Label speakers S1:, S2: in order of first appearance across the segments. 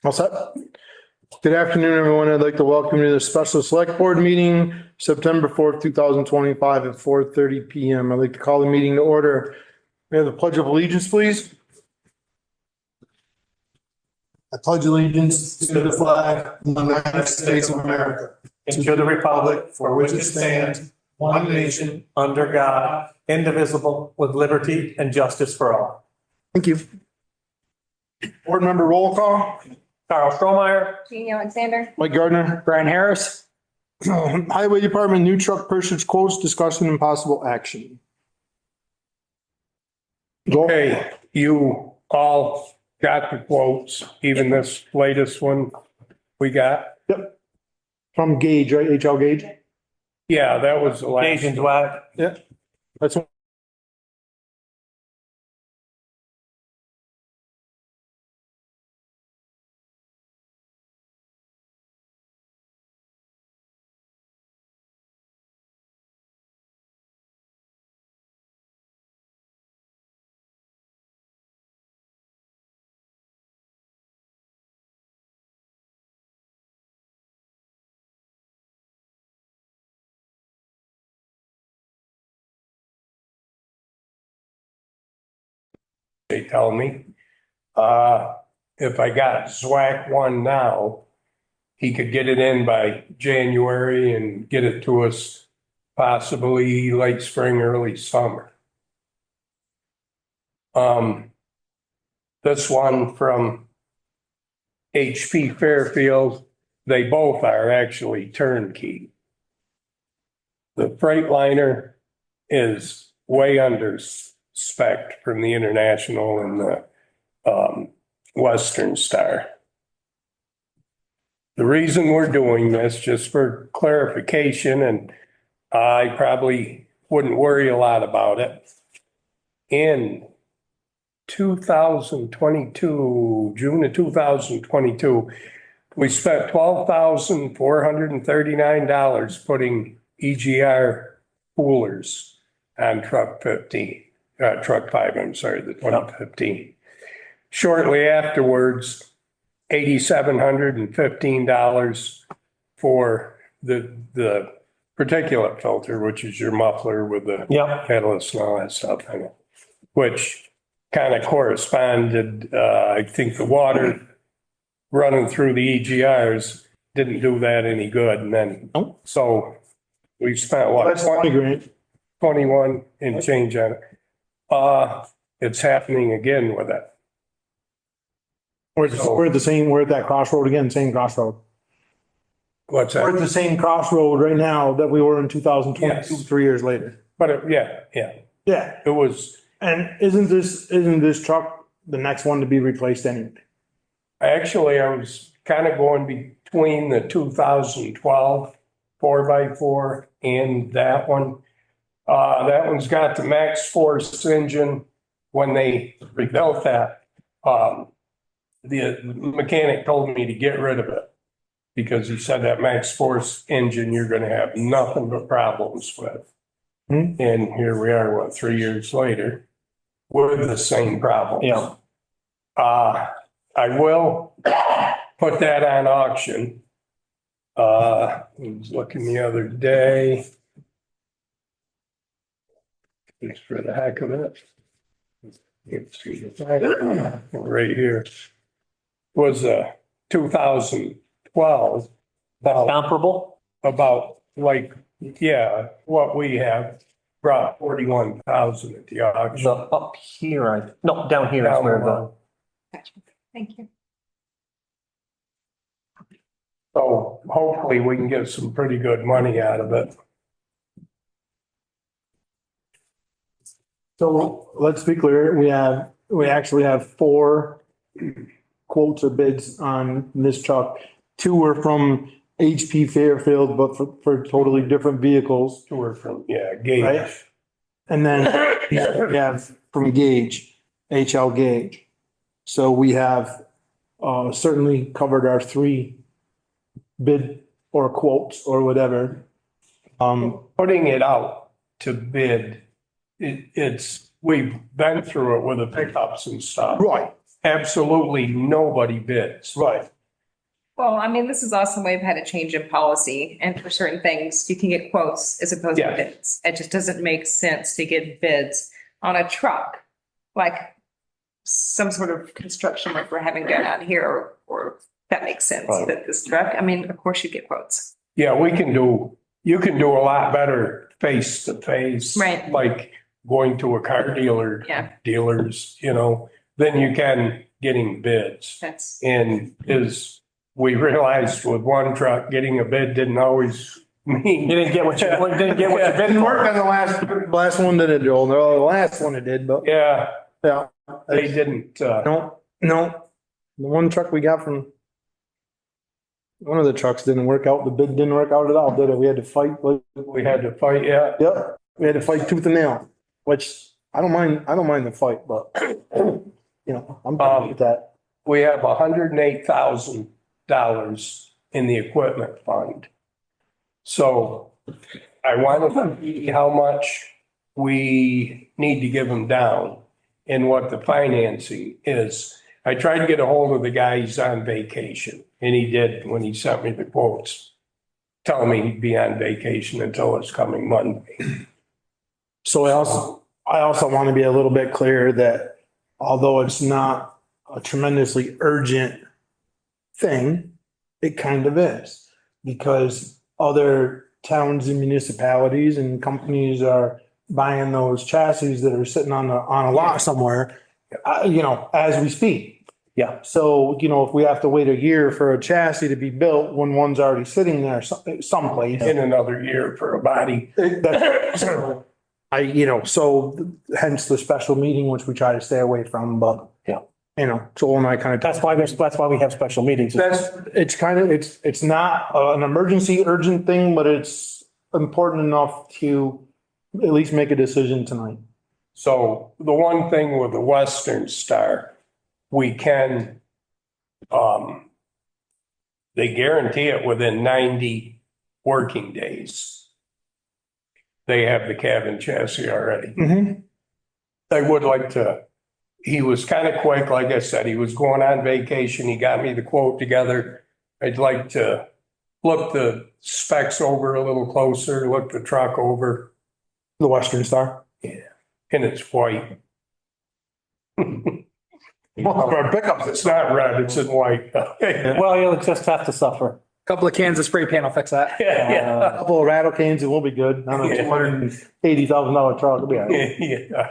S1: All set. Good afternoon, everyone. I'd like to welcome you to the special select board meeting, September 4th, 2025 at 4:30 PM. I'd like to call the meeting to order. We have the pledge of allegiance, please. I pledge allegiance to the flag of the United States of America
S2: and to the republic for which it stands, one nation, under God, indivisible, with liberty and justice for all.
S1: Thank you. Board member roll call.
S2: Carl Strohmeyer.
S3: Jeannie Alexander.
S1: Mike Gardner.
S2: Brian Harris.
S1: Highway Department, new truck purchase quotes, discussion and possible action.
S4: Okay, you all got the quotes, even this latest one we got?
S1: Yep. From Gage, right? HL Gage?
S4: Yeah, that was the last.
S2: Asian Dwight.
S1: Yeah. That's one.
S4: They tell me. If I got SWAC one now, he could get it in by January and get it to us possibly late spring, early summer. This one from HP Fairfield, they both are actually turnkey. The Freightliner is way under spec from the International and the Western Star. The reason we're doing this, just for clarification, and I probably wouldn't worry a lot about it. In 2022, June of 2022, we spent $12,439 putting EGR coolers on truck 15. Truck 5, I'm sorry, the 2015. Shortly afterwards, $8,715 for the particulate filter, which is your muffler with the catalyst and all that stuff in it, which kind of corresponded. I think the water running through the EGRs didn't do that any good. And then, so we spent what?
S1: That's
S4: 21 and change on it. It's happening again with it.
S1: We're at the same, we're at that crossroad again, same crossroad.
S4: What's
S1: We're at
S4: that?
S1: the same crossroad right now that we were in 2022,
S4: Yes.
S1: 3 years later.
S4: But yeah,
S1: Yeah.
S4: it was,
S1: And isn't this truck the next one to be replaced anyway?
S4: actually, I was kind of going between the 2012 4x4 and that one. That one's got the max force engine. When they rebuilt that, the mechanic told me to get rid of it because he said that max force engine you're going to have nothing but problems with. And here we are, 3 years later, with the same problem.
S2: Yeah.
S4: I will put that on auction. I was looking the other day. Just for the heck of it. Right here. Was 2012.
S2: Comparable?
S4: About like, yeah, what we have brought 41,000 at the auction.
S2: Up here, no, down here is where the.
S3: Gotcha. Thank you.
S4: So hopefully we can get some pretty good money out of it.
S1: So let's be clear, we actually have 4 quotes or bids on this truck. 2 were from HP Fairfield, but for totally different vehicles.
S4: Two are from, yeah, Gage.
S1: Right. And then we have from Gage, HL Gage. So we have certainly covered our 3 bid or quotes or whatever.
S4: Putting it out to bid, we've been through it with the pickups and stuff.
S1: Right.
S4: absolutely nobody bids.
S1: Right.
S3: Well, I mean, this is also why we've had a change in policy, and for certain things, you can get quotes as opposed to
S4: Yeah.
S3: bids. It just doesn't make sense to get bids on a truck, like some sort of construction like we're having done out here, or that makes sense,
S2: Right.
S3: that this truck, I mean, of course you get quotes.
S4: Yeah, you can do a lot better face to face.
S3: Right.
S4: Like going to a car dealer.
S3: Yeah.
S4: Dealers, than you can getting bids.
S3: That's,
S4: And as we realized with one truck, getting a bid didn't always mean.
S2: You didn't get what you
S1: Didn't work on the last one that it did, or the last one it did, but
S4: Yeah,
S1: yeah.
S4: they didn't,
S1: No. The one truck we got from one of the trucks didn't work out. The bid didn't work out at all, did it? We had to fight,
S4: we had to fight, yeah.
S1: yep, we had to fight tooth and nail, which I don't mind the fight, but I'm done with that.
S4: We have $108,000 in the equipment fund. So I want to see how much we need to give them down and what the financing is. I tried to get a hold of the guy, he's on vacation, and he did when he sent me the quotes, telling me he'd be on vacation until this coming Monday.
S1: So I also want to be a little bit clear that although it's not a tremendously urgent thing, it kind of is, because other towns and municipalities and companies are buying those chassis that are sitting on a lot somewhere, as we speak.
S2: Yeah.
S1: So, if we have to wait a year for a chassis to be built when one's already sitting there someplace.
S4: In another year for a body.
S1: So hence the special meeting, which we try to stay away from, but.
S2: Yeah.
S1: Joel and I kind of.
S2: That's why we have special meetings.
S1: It's not an emergency urgent thing, but it's important enough to at least make a decision tonight.
S4: So the one thing with the Western Star, we can, they guarantee it within 90 working days. They have the cabin chassis already.
S1: Mm-hmm.
S4: I would like to, he was kind of quick, like I said, he was going on vacation. He got me the quote together. I'd like to look the specs over a little closer, look the truck over.
S1: The Western Star.
S4: Yeah, and it's white.
S1: Our pickups.
S4: It's not red, it's in white.
S2: Well, you'll just have to suffer.
S5: Couple of cans of spray paint will fix that.
S4: Yeah.
S1: A couple of rattle cans and we'll be good. On a $280,000 truck, it'll be all right.
S4: Yeah.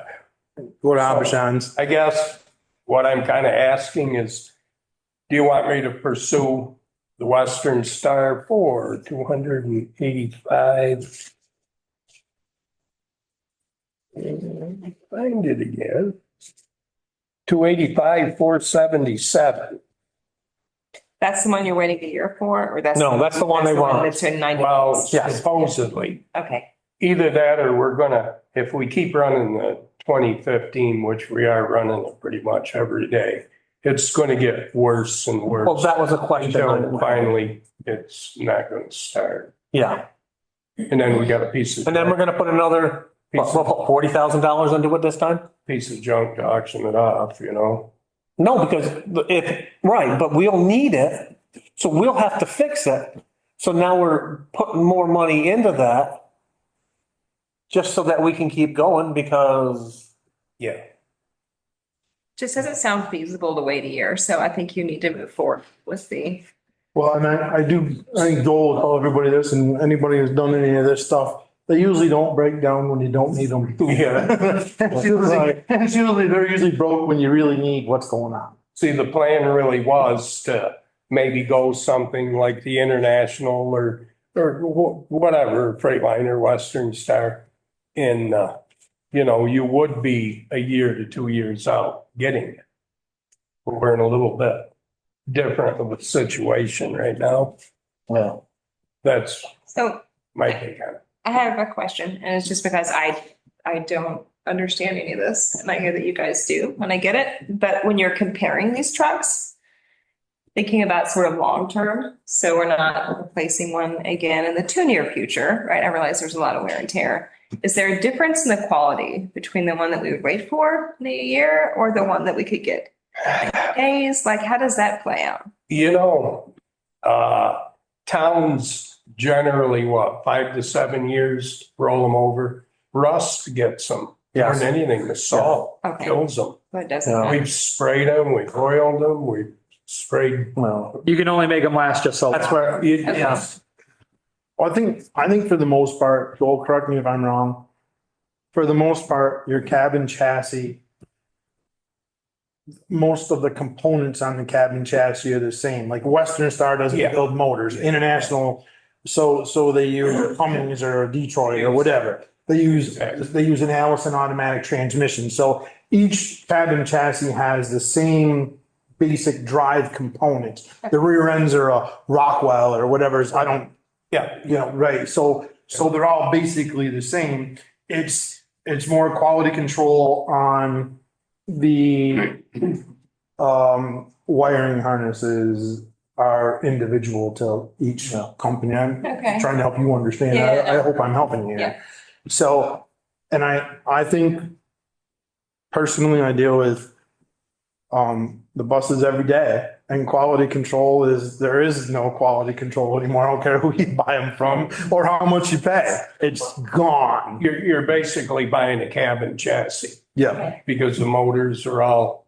S1: Go to Abishans.
S4: I guess what I'm kind of asking is, do you want me to pursue the Western Star for 285? Find it again. 285, 477.
S3: that's the one you're waiting a year for, or that's?
S2: No, that's the one they want.
S3: That's in 90
S4: Well,
S3: days?
S2: Yes.
S4: supposedly.
S3: Okay,
S4: Either that or we're gonna, if we keep running the 2015, which we are running it pretty much every day, it's gonna get worse and worse.
S2: Well, that was a question.
S4: Until finally, it's not gonna start.
S2: Yeah.
S4: And then we got a piece of.
S2: And then we're gonna put another, we'll put $40,000 into it this time?
S4: Piece of junk to auction it off,
S2: No, because right, but we'll need it, so we'll have to fix it. So now we're putting more money into that just so that we can keep going because.
S4: Yeah.
S3: just doesn't sound feasible to wait a year, so I think you need to move forward with the,
S1: Well, and I think Joel will tell everybody this, and anybody who's done any of this stuff, they usually don't break down when you don't need them.
S4: Yeah.
S1: They're usually broke when you really need what's going on.
S4: See, the plan really was to maybe go something like the International or whatever, Freightliner, Western Star. And, you would be a year to 2 years out getting it. We're in a little bit different of a situation right now.
S2: Well.
S4: That's
S3: so
S4: my take on it.
S3: I have a question, and it's just because I don't understand any of this, and I hear that you guys do, and I get it, but when you're comparing these trucks, thinking about sort of long-term, so we're not replacing one again in the too near future, right? I realize there's a lot of wear and tear. Is there a difference in the quality between the one that we would wait for in a year or the one that we could get days? Like, how does that play out?
S4: You know, towns generally, what, 5 to 7 years, roll them over. Rust gets them more
S2: Yes.
S4: than anything. The salt
S3: Okay.
S4: kills them.
S3: But it doesn't
S2: Yeah.
S3: matter.
S4: We've sprayed them, we've oiled them, we've sprayed.
S2: Well,
S5: You can only make them last just so
S2: that's
S5: long.
S2: where, yeah,
S1: Well, I think for the most part, Joel, correct me if I'm wrong. For the most part, your cabin chassis, most of the components on the cabin chassis are the same. Like Western Star doesn't
S4: Yeah.
S1: build motors, International. So they use Cummins or Detroit or whatever. They use an Allison automatic transmission. So each cabin chassis has the same basic drive components. The rear ends are a Rockwell or whatever's, I don't,
S4: Yeah,
S1: right, so they're all basically the same. It's more quality control on the wiring harnesses are individual to each company. I'm
S3: Okay.
S1: trying to help you understand. I hope I'm helping you.
S3: Yeah.
S1: So, and I think personally, I deal with the buses every day, and quality control there is no quality control anymore. I don't care who you buy them from or how much you pay. It's gone.
S4: you're basically buying a cabin chassis
S1: Yeah.
S4: because the motors are all,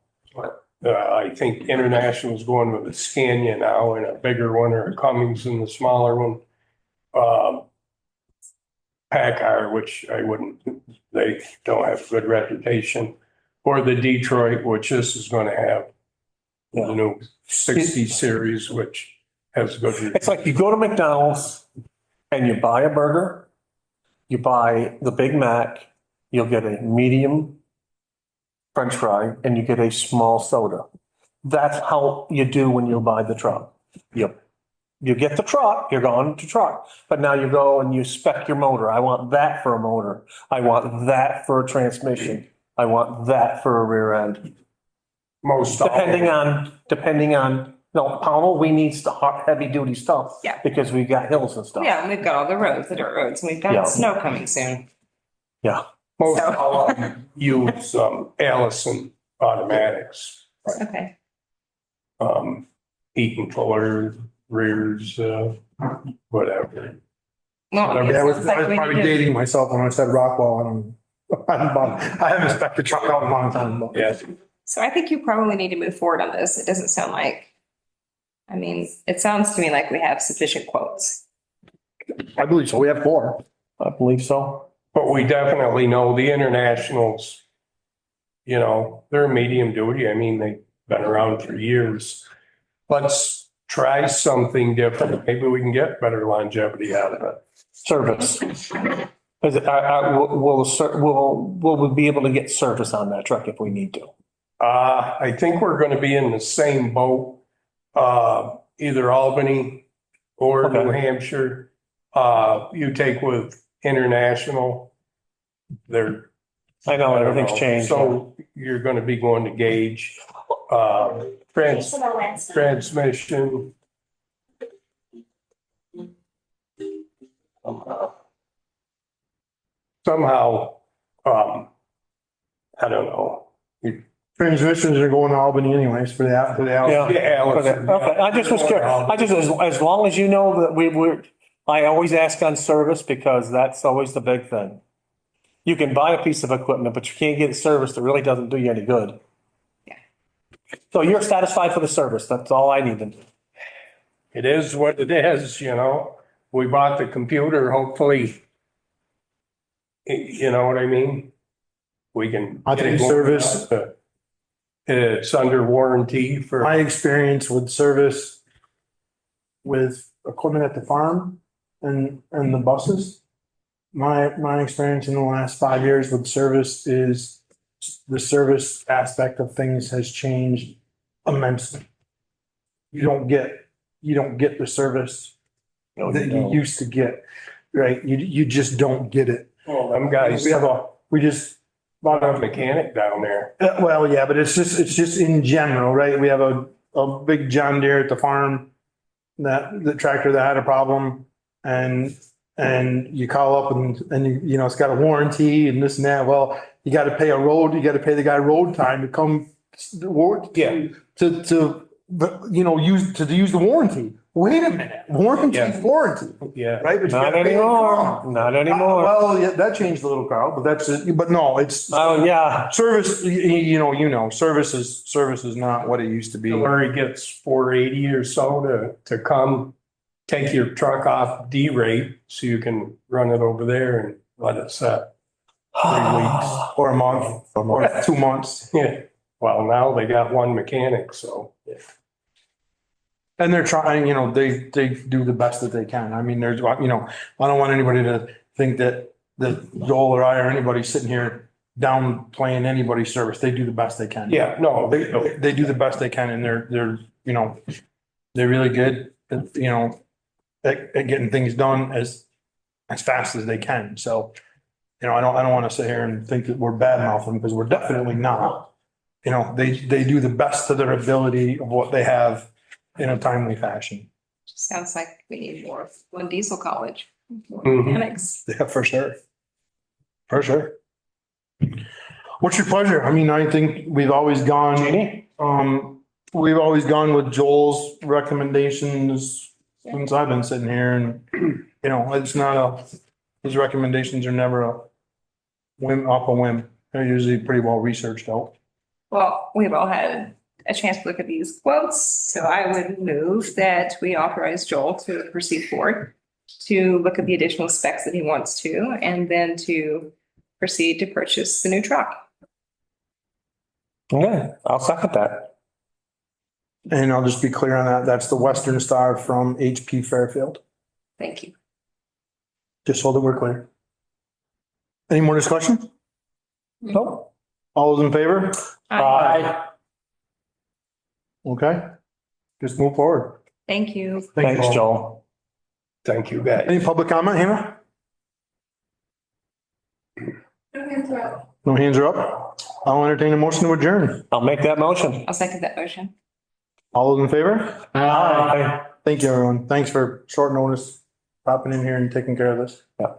S4: I think International's going with a Scania now and a bigger one, or a Cummins in the smaller one. Packard, which they don't have a good reputation, or the Detroit, which this is going to have. The new 60 series, which has good.
S2: it's like you go to McDonald's and you buy a burger, you buy the Big Mac, you'll get a medium French fry, and you get a small soda. That's how you do when you buy the truck. You get the truck, you're going to truck, but now you go and you spec your motor. I want that for a motor. I want that for a transmission. I want that for a rear end.
S4: Most.
S2: Depending on, no, Powell, we need heavy duty stuff.
S3: Yeah.
S2: Because we've got hills and stuff.
S3: Yeah, and we've got all the roads, the dirt roads, and we've
S2: Yeah.
S3: got snow coming soon.
S2: Yeah.
S4: Most
S3: So-
S4: all of them use Allison automatics,
S3: Okay.
S4: heat controller, rears, whatever.
S3: Well,
S1: Yeah, I was
S3: it's like we
S1: probably
S3: need to-
S1: dating myself when I said Rockwell. I haven't spec the truck out in a long time. but-
S4: Yes.
S3: So I think you probably need to move forward on this. It doesn't sound like, I mean, it sounds to me like we have sufficient quotes.
S1: I believe so. We have 4.
S2: I believe so.
S4: But we definitely know the Internationals, they're medium duty. I mean, they've been around for years. Let's try something different. Maybe we can get better longevity out of it.
S2: Service. Is it, will we be able to get service on that truck if we need to?
S4: I think we're going to be in the same boat, either Albany or New
S2: Okay.
S4: Hampshire. You take with International, they're.
S2: I know,
S4: I don't
S2: everything's
S4: know.
S2: changed.
S4: So you're going to be going to Gauge, transmission. Somehow, I don't know.
S1: Transmissions are going to Albany anyways for the
S2: Yeah.
S4: Allison.
S2: Okay, I just was curious. As long as you know that I always ask on service because that's always the big thing. You can buy a piece of equipment, but you can't get it serviced. It really doesn't do you any good.
S3: Yeah.
S2: So you're satisfied for the service. That's all I need to do.
S4: It is what it is, We bought the computer, hopefully, you know what I mean? We can.
S1: I think service-
S4: It's under warranty for.
S1: My experience with service with equipment at the farm and the buses, my experience in the last 5 years with service is the service aspect of things has changed immensely. You don't get the service that you used to get, right? You just don't get it.
S4: Well, them guys,
S1: We just bought
S4: a
S1: a
S4: mechanic down there.
S1: well, yeah, but it's just in general, right? We have a big John Deere at the farm, the tractor that had a problem, and you call up and it's got a warranty and this and that. Well, you got to pay the guy road time to come
S4: Yeah.
S1: use the warranty. Wait a minute, warranty,
S4: Yeah.
S1: warranty,
S4: Yeah.
S1: right? But you
S2: Not
S1: gotta pay it.
S2: anymore, not anymore.
S1: Well, yeah, that changed a little, Carl, but that's it. But no, it's
S2: Oh, yeah.
S1: service, service is not what it used to be.
S4: Where he gets 480 or so to come take your truck off D-rate so you can run it over there and let it set. 3 weeks.
S1: Or a month, or 2 months.
S4: Yeah. Well, now they got one mechanic, so.
S1: And they're trying, they do the best that they can. I mean, I don't want anybody to think that Joel or I or anybody sitting here downplaying anybody's service. They do the best they can.
S4: Yeah, no,
S1: They do the best they can and they're really good at getting things done as fast as they can. So, I don't want to sit here and think that we're bad mouthing because we're definitely not. They do the best to their ability of what they have in a timely fashion.
S3: Sounds like we need more of one diesel college. More
S4: Mhm.
S3: mechanics.
S1: Yeah, for sure. For sure. What's your pleasure? I mean, I think we've always gone, with Joel's recommendations since I've been sitting here and, it's not his recommendations are never a whim, off a whim. They're usually pretty well researched out.
S3: Well, we've all had a chance to look at these quotes, so I would move that we authorize Joel to proceed forward to look at the additional specs that he wants to, and then to proceed to purchase the new truck.
S2: Okay, I'll second that.
S1: And I'll just be clear on that. That's the Western Star from HP Fairfield,
S3: Thank you.
S1: just so that we're clear. Any more discussion?
S2: Nope.
S1: All those in favor?
S2: Aye.
S1: Okay. Just move forward.
S3: Thank you.
S2: Thanks,
S1: Paul.
S2: Joel.
S4: thank you, guys.
S1: Any public comment, Hannah? No hands are up. I'll entertain a motion to adjourn.
S2: I'll make that motion.
S3: I'll second that motion.
S1: All those in favor?
S2: Aye.
S1: Thank you, everyone. Thanks for short notice, popping in here and taking care of this.
S2: Yeah.